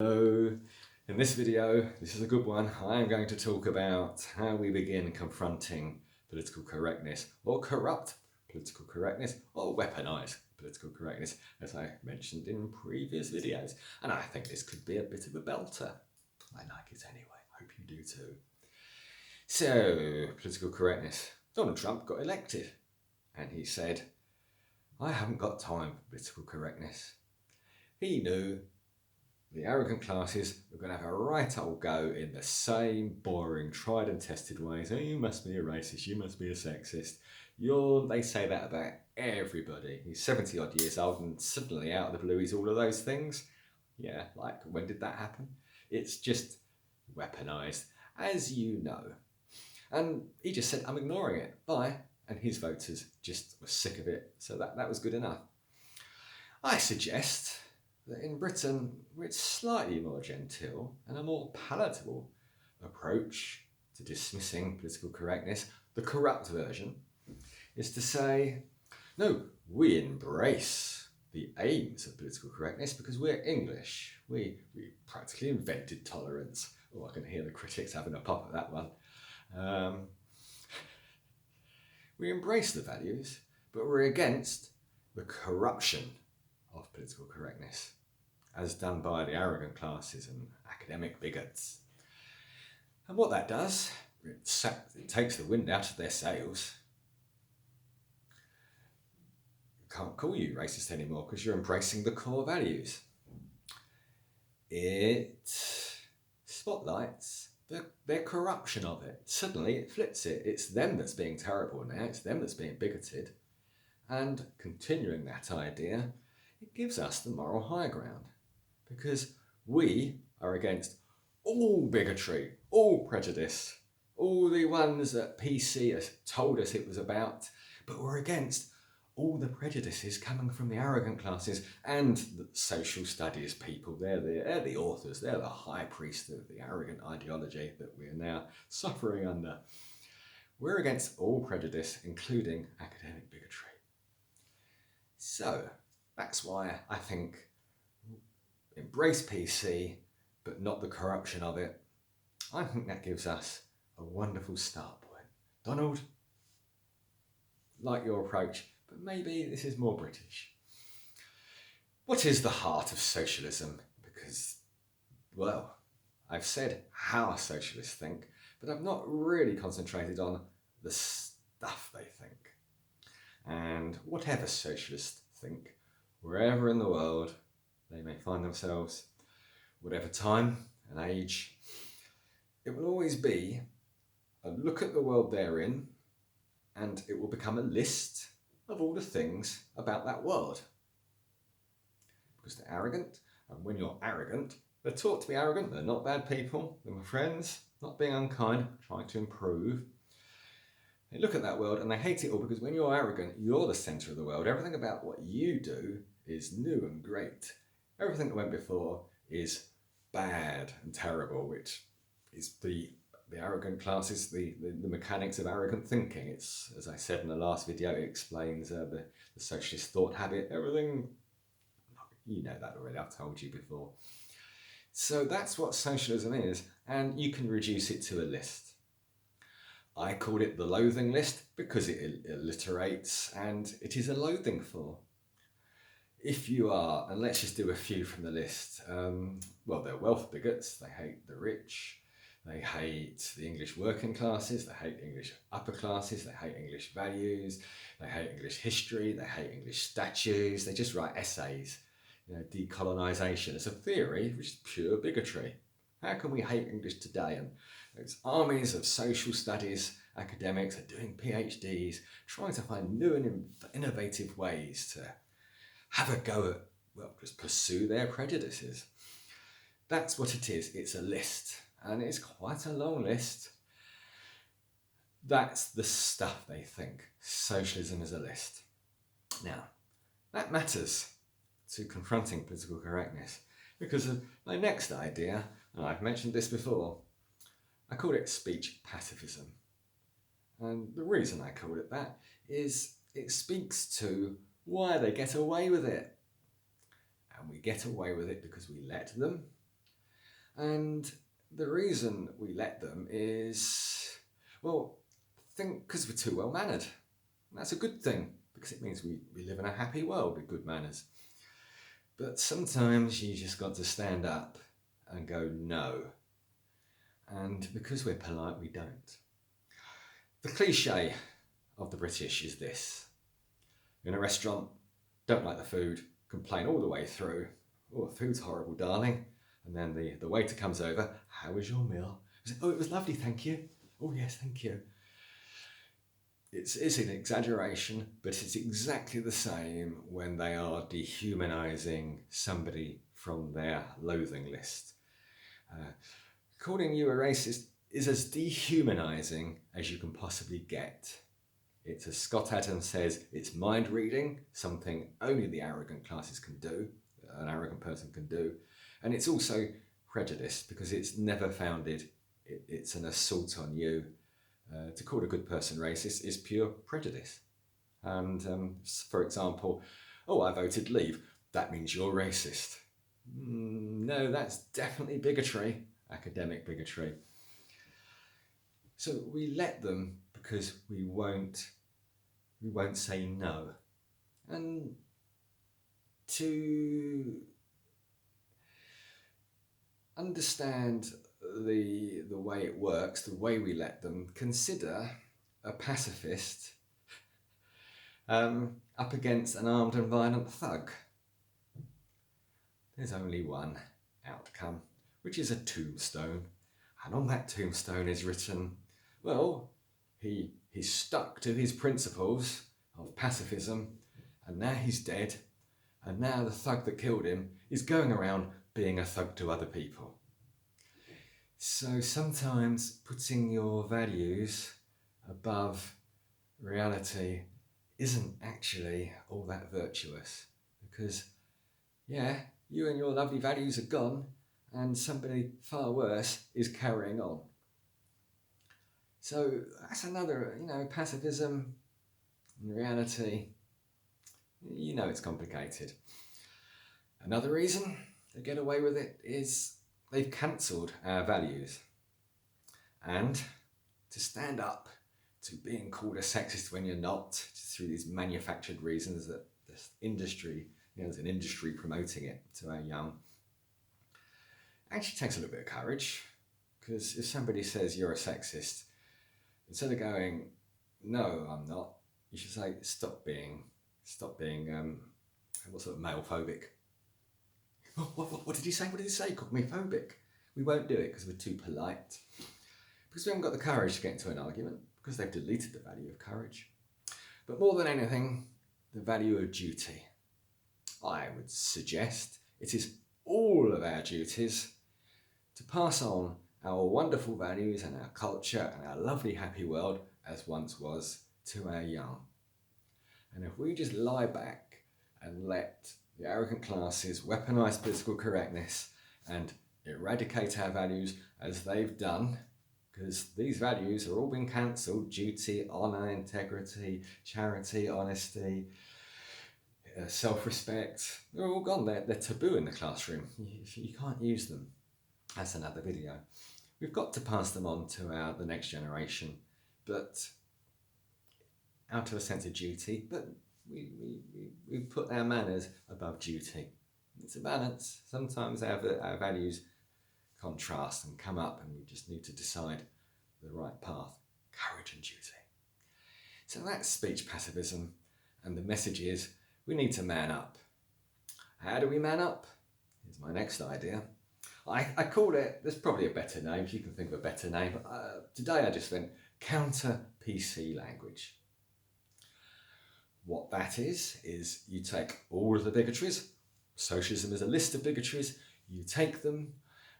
So, in this video, this is a good one, I am going to talk about how we begin confronting political correctness, or corrupt political correctness, or weaponise political correctness, as I mentioned in previous videos. And I think this could be a bit of a belter. I like it anyway, hope you do too. So, political correctness. Donald Trump got elected, and he said, I haven't got time for political correctness. He knew the arrogant classes were going to have a right old go in the same boring, tried and tested ways. Oh, you must be a racist, you must be a sexist. They say that about everybody. He's 70 odd years old and suddenly out of the blue he's all of those things. Yeah, like when did that happen? It's just weaponised, as you know. And he just said, I'm ignoring it, bye. And his voters just were sick of it, so that was good enough. I suggest that in Britain, it's slightly more genteel and a more palatable approach to dismissing political correctness, the corrupt version, is to say, no, we embrace the aims of political correctness because we're English. We practically invented tolerance. Oh, I can hear the critics having a pop at that one. We embrace the values, but we're against the corruption of political correctness, as done by the arrogant classes and academic bigots. And what that does, it takes the wind out of their sails. Can't call you racist anymore because you're embracing the core values. It spotlights their corruption of it. Suddenly it flips it. It's them that's being terrible now. It's them that's being bigoted. And continuing that idea, it gives us the moral high ground. Because we are against all bigotry, all prejudice, all the ones that PC has told us it was about, but we're against all the prejudices coming from the arrogant classes and the social studies people. They're the authors, they're the high priest of the arrogant ideology that we are now suffering under. We're against all prejudice, including academic bigotry. So that's why I think embrace PC, but not the corruption of it. I think that gives us a wonderful start point. Donald, like your approach, but maybe this is more British. What is the heart of socialism? Because, well, I've said how socialists think, but I've not really concentrated on the stuff they think. And whatever socialists think, wherever in the world they may find themselves, whatever time and age, it will always be a look at the world they're in, and it will become a list of all the things about that world. Because they're arrogant, and when you're arrogant, they're taught to be arrogant, they're not bad people, they're my friends, not being unkind, trying to improve. They look at that world and they hate it all because when you're arrogant, you're the centre of the world. Everything about what you do is new and great. Everything that went before is bad and terrible, which is the arrogant classes, the mechanics of arrogant thinking. It's, as I said in the last video, it explains the socialist thought habit, everything. You know that already, I've told you before. So that's what socialism is, and you can reduce it to a list. I called it the loathing list because it alliterates, and it is a loathing for. If you are, and let's just do a few from the list, well, they're wealth bigots, they hate the rich, they hate the English working classes, they hate English upper classes, they hate English values, they hate English history, they hate English statues, they just write essays. Decolonisation is a theory which is pure bigotry. How can we hate English today? And there's armies of social studies academics are doing PhDs, trying to find new and innovative ways to have a go at, well, just pursue their prejudices. That's what it is. It's a list, and it's quite a long list. That's the stuff they think. Socialism is a list. Now, that matters to confronting political correctness because of my next idea, and I've mentioned this before, I called it speech pacifism. And the reason I called it that is it speaks to why they get away with it. And we get away with it because we let them, And the reason we let them is, well, because we're too well-mannered. That's a good thing, because it means we live in a happy world with good manners. But sometimes you just got to stand up and go, no. And because we're polite, we don't. The cliche of the British is this. In a restaurant, don't like the food, complain all the way through. Oh, the food's horrible, darling. And then the waiter comes over. How was your meal? Oh, it was lovely, thank you. Oh, yes, thank you. It's an exaggeration, but it's exactly the same when they are dehumanising somebody from their loathing list. Calling you a racist is as dehumanising as you can possibly get. It's, as Scott Adams says, it's mind reading, something only the arrogant classes can do, an arrogant person can do. And it's also prejudice, because it's never founded, it's an assault on you. To call a good person racist is pure prejudice. And for example, oh, I voted leave, that means you're racist. No, that's definitely bigotry, academic bigotry. So we let them because we won't say no. And to understand the way it works, the way we let them, consider a pacifist up against an armed and violent thug. There's only one outcome, which is a tombstone. And on that tombstone is written, well, he's stuck to his principles of pacifism, and now he's dead, and now the thug that killed him is going around being a thug to other people. So sometimes putting your values above reality isn't actually all that virtuous, because, yeah, you and your lovely values are gone, and somebody far worse is carrying on. So that's another, pacifism and reality, it's complicated. Another reason they get away with it is they've cancelled our values. And to stand up to being called a sexist when you're not, through these manufactured reasons that this industry, there's an industry promoting it to our young, actually takes a little bit of courage. Because if somebody says you're a sexist, instead of going, no, I'm not, you should say, stop being what's sort of male-phobic. What did he say? What did he say? He called me phobic. We won't do it because we're too polite. Because we haven't got the courage to get into an argument, because they've deleted the value of courage. But more than anything, the value of duty. I would suggest it is all of our duties to pass on our wonderful values and our culture and our lovely happy world, as once was, to our young. And if we just lie back and let the arrogant classes weaponize political correctness and eradicate our values as they've done, because these values are all been cancelled: duty, honour, integrity, charity, honesty, self-respect. They're all gone. They're taboo in the classroom. You can't use them. That's another video. We've got to pass them on to the next generation, but out of a sense of duty, but we put our manners above duty. It's a balance. Sometimes our values contrast and come up, and we just need to decide the right path. Courage and duty. So that's speech pacifism, and the message is we need to man up. How do we man up? Here's my next idea. I called it, there's probably a better name, if you can think of a better name. Today I just went counter-PC language. What that is you take all of the bigotries, socialism is a list of bigotries, you take them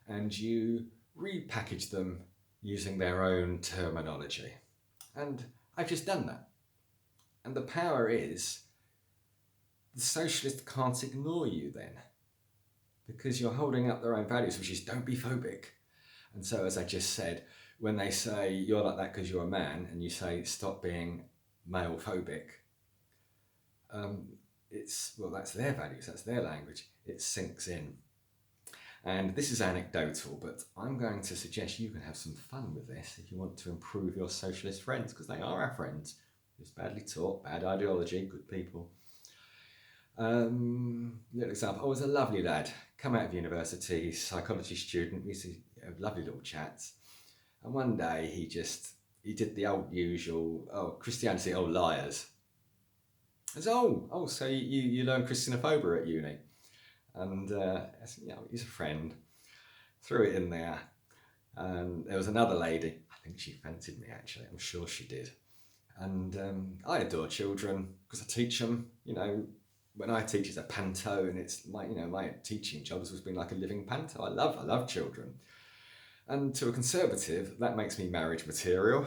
and you repackage them using their own terminology. And I've just done that. And the power is, the socialist can't ignore you then, because you're holding up their own values, which is don't be phobic. And so, as I just said, when they say you're like that because you're a man, and you say stop being male phobic, that's their values, that's their language. It sinks in. And this is anecdotal, but I'm going to suggest you can have some fun with this if you want to improve your socialist friends, because they are our friends. Just badly taught, bad ideology, good people. Little example. I was a lovely lad, come out of university, psychology student. We used to have lovely little chats. And one day he did the old usual, Christianity, liars. I said, so you learned Christianophobia at uni? And I said, he's a friend. Threw it in there. And there was another lady, I think she fancied me actually, I'm sure she did. And I adore children because I teach them, when I teach it's a panto, and it's my teaching job has been like a living panto. I love children. And to a conservative, that makes me marriage material.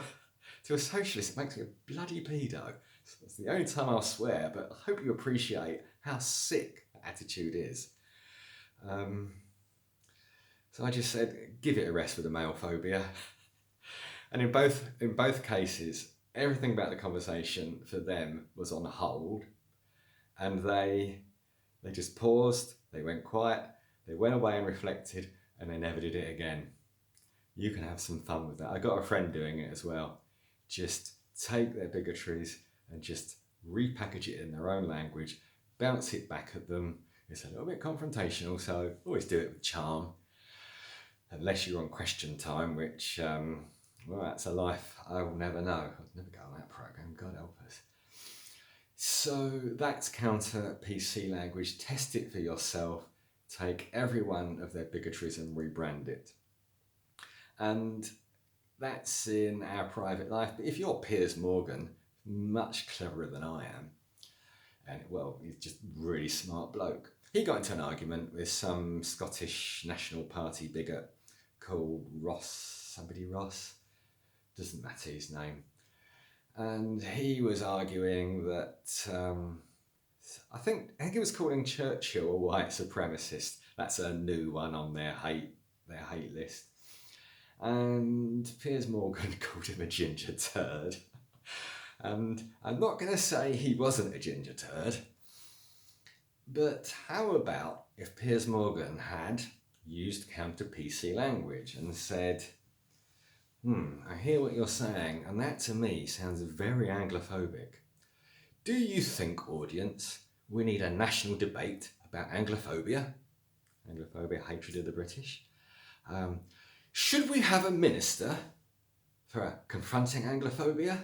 To a socialist, it makes me a bloody pedo. So that's the only time I'll swear, but I hope you appreciate how sick that attitude is. So I just said, give it a rest with the male phobia. And in both cases, everything about the conversation for them was on hold, and they just paused, they went quiet, they went away and reflected, and they never did it again. You can have some fun with that. I got a friend doing it as well. Just take their bigotries and just repackage it in their own language, bounce it back at them. It's a little bit confrontational, so always do it with charm. Unless you're on Question Time, which, that's a life I will never know. I'll never go on that program, God help us. So that's counter PC language. Test it for yourself. Take every one of their bigotries and rebrand it. And that's in our private life. But if you're Piers Morgan, much cleverer than I am, and he's just a really smart bloke. He got into an argument with some Scottish National Party bigot called Ross, doesn't matter his name. And he was arguing that, I think he was calling Churchill a white supremacist. That's a new one on their hate list. And Piers Morgan called him a ginger turd. And I'm not going to say he wasn't a ginger turd, but how about if Piers Morgan had used counter-PC language and said, I hear what you're saying, and that to me sounds very anglophobic. Do you think, audience, we need a national debate about anglophobia? Anglophobia, hatred of the British. Should we have a minister for confronting anglophobia?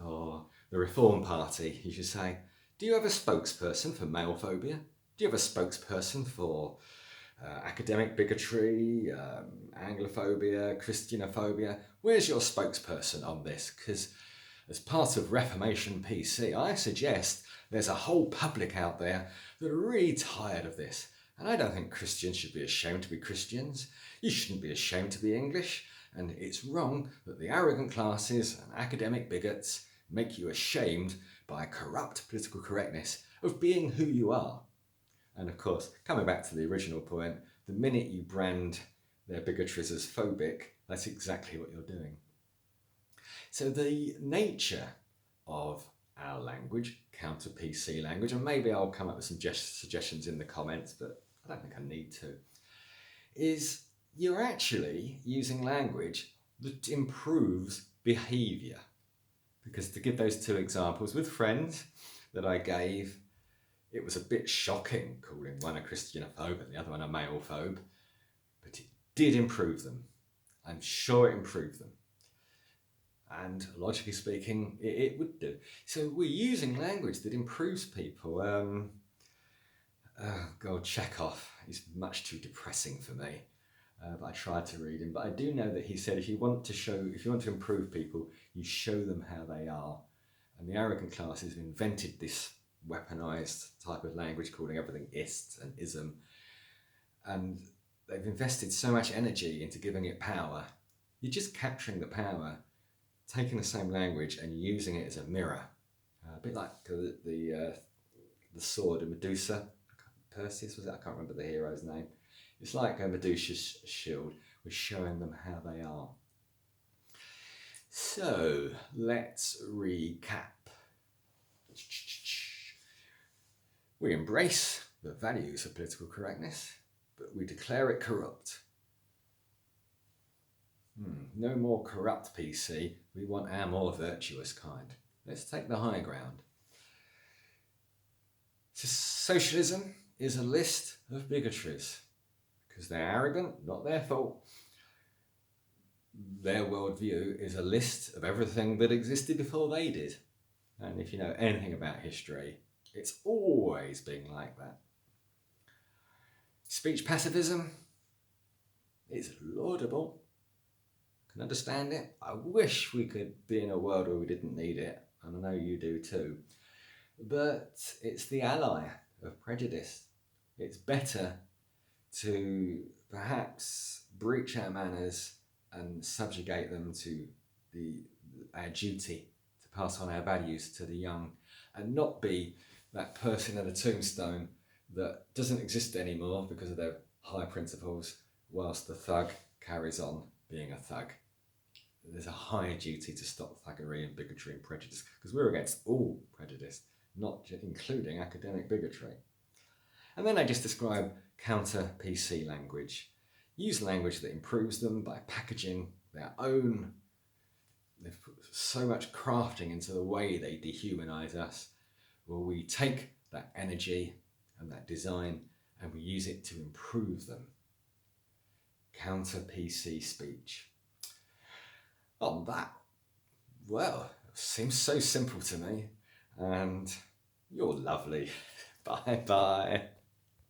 Or the Reform Party, you should say, do you have a spokesperson for male phobia? Do you have a spokesperson for academic bigotry, anglophobia, Christianophobia? Where's your spokesperson on this? Because as part of Reformation PC, I suggest there's a whole public out there that are really tired of this. And I don't think Christians should be ashamed to be Christians. You shouldn't be ashamed to be English. And it's wrong that the arrogant classes and academic bigots make you ashamed by corrupt political correctness of being who you are. And of course, coming back to the original point, the minute you brand their bigotries as phobic, that's exactly what you're doing. So the nature of our language, counter-PC language, and maybe I'll come up with some suggestions in the comments, but I don't think I need to, is you're actually using language that improves behaviour. Because to give those two examples with friends that I gave, it was a bit shocking calling one a Christianophobe and the other one a malephobe, but it did improve them. I'm sure it improved them. And logically speaking, it would do. So we're using language that improves people. Chekhov is much too depressing for me. But I tried to read him. But I do know that he said if you want to improve people, you show them how they are. And the arrogant classes have invented this weaponised type of language, calling everything ist and ism. And they've invested so much energy into giving it power. You're just capturing the power, taking the same language and using it as a mirror. A bit like the sword of Medusa. Perseus, was it? I can't remember the hero's name. It's like a Medusa's shield. We're showing them how they are. So, let's recap. We embrace the values of political correctness, but we declare it corrupt. No more corrupt PC. We want our more virtuous kind. Let's take the high ground. So socialism is a list of bigotries because they're arrogant, not their fault. Their worldview is a list of everything that existed before they did. And if you know anything about history, it's always been like that. Speech pacifism is laudable. I can understand it. I wish we could be in a world where we didn't need it, and I know you do too. But it's the ally of prejudice. It's better to perhaps breach our manners and subjugate them to our duty to pass on our values to the young, and not be that person in a tombstone that doesn't exist anymore because of their high principles, whilst the thug carries on being a thug. There's a higher duty to stop thuggery and bigotry and prejudice, because we're against all prejudice, not including academic bigotry. And then I just describe counter-PC language. Use language that improves them by packaging their own. They've put so much crafting into the way they dehumanize us. Well, we take that energy and that design and we use it to improve them. Counter-PC speech. On that, well, it seems so simple to me, and you're lovely. Bye-bye.